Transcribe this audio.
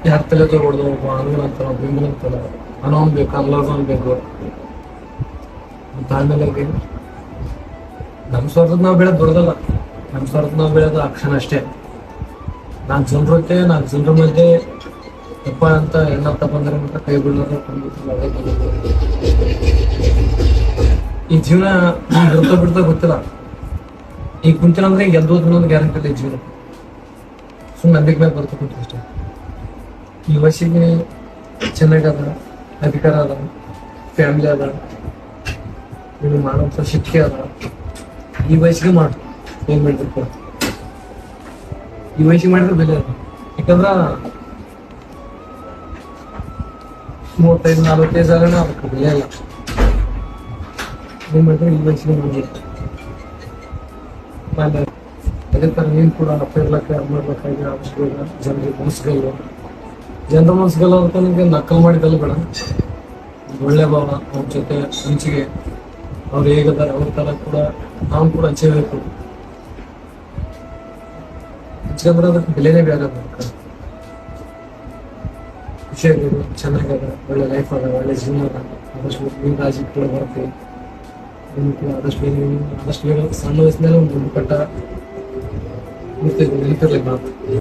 ಯಾರ ತಲೆ ತಗೊಡ್ದು ಒಬ್ಬ ಹನುಮನ್ ಅಂತಾರ ಭೀಮನ್ ಅಂತಾರ ಅನ್ನೋನ್ ಬೇಕು ಅಲ್ಲೋನ್ ಬೇಕು ಅಂತ ಆಮೇಲೆ ನಮ್ ಸ್ವಾರ್ಥದ ನಾವು ಬೆಳೆದ್ ಬರೋದಲ್ಲ. ನಮ್ ಸ್ವಾರ್ಥದ ನಾವು ಬೆಳೆದ ಆ ಕ್ಷಣ ಅಷ್ಟೇ. ನಾಲ್ಕು ಜನರ ಮಧ್ಯೆ ತಪ್ಪ ಅಂತ ಏನಂತ ಬಂದ್ರೆ ಮಾತ್ರ ಕೈ ಬಿಡೋದು ಈ ಜೀವನ ಈಗ ಇರ್ತಾ ಬಿಡ್ತಾ ಗೊತ್ತಿಲ್ಲ. ಈಗ ಕುಂತಿನ ಅಂದ್ರೆ ಗೆದ್ದು ಅನ್ನೋದು ಗ್ಯಾರಂಟಿ ಇಲ್ಲ. ಈ ಜೀವನ ಸುಮ್ಮನೆ ನಂಬಿಕೆ ಮೇಲೆ ಬರ್ತಾ ಕುಂತ ಅಷ್ಟೇ. ಈ ವಯಸ್ಸಿಗೆ ಚೆನ್ನಾಗದ, ಅಧಿಕಾರ ಅದ, ಫ್ಯಾಮಿಲಿ ಅದ, ನೀವು ಮಾಡೋಂಥ ಶಿಕ್ಷೆ ಅದ. ಈ ವಯಸ್ಸಿಗೆ ಮಾಡು ಏನ್ ಮಾಡಿದ್ರು ಈ ವಯಸ್ಸಿಗೆ ಮಾಡಿದ್ರೆ ಬೆಲೆ ಅದ. ಯಾಕಂದ್ರ 35-40 ಆಗೋಣ ಅದಕ್ಕೆ ಬೆಲೆ ಇಲ್ಲ. ಏನ್ ಮಾಡಿದ್ರೆ ಈ ವಯಸ್ಸಿಗೆ ಮಾಡ್ಬೇಕು. ಅದೇ ತರ ನೀನ್ ಕೂಡ ಅಪ್ಪ ಇರ್ಲಕ್ಕ ಮಾಡ್ಬೇಕಾಗಿ ಆದಷ್ಟು ಜನರಿಗೆ ಮನಸ್ಸುಗಲ್ಲು. ಜನರ ಮನಸ್ಸುಗಲ್ಲ ಅಂತ ನಿಮ್ಗೆ ನಕಲ್ ಮಾಡಿದಲ್ಲ ಬೇಡ. ಒಳ್ಳೆ ಭಾವ ಅವ್ರ ಜೊತೆ ಹಂಚಿಗೆ ಅವ್ರು ಹೇಗದಾರೆ ಅವ್ರ ತರ ಕೂಡ ನಾವು ಕೂಡ ಹಂಚಬೇಕು. ಹಂಚ್ಕೊಂಡ್ರೆ ಅದಕ್ಕೆ ಬೆಲೆನೇ ಬೇರೆ. ಖುಷಿಯಾಗಿರು, ಚೆನ್ನಾಗದ, ಒಳ್ಳೆ ಲೈಫ್ ಅದ, ಒಳ್ಳೆ ಜೀವನ ಅದ. ಆದಷ್ಟು ನೀವು ರಾಜಿ ಕೂಡ ಬರ್ತೀವಿ. ನಿಮ್ಗೆ ಕೂಡ ಆದಷ್ಟು ಬೇಗ ಸಣ್ಣ ವಯಸ್ಸಿನಲ್ಲಿ ಒಂದು ಕಟ್ಟ ನಿಂತಿರ್ಲಿ ಮಾತು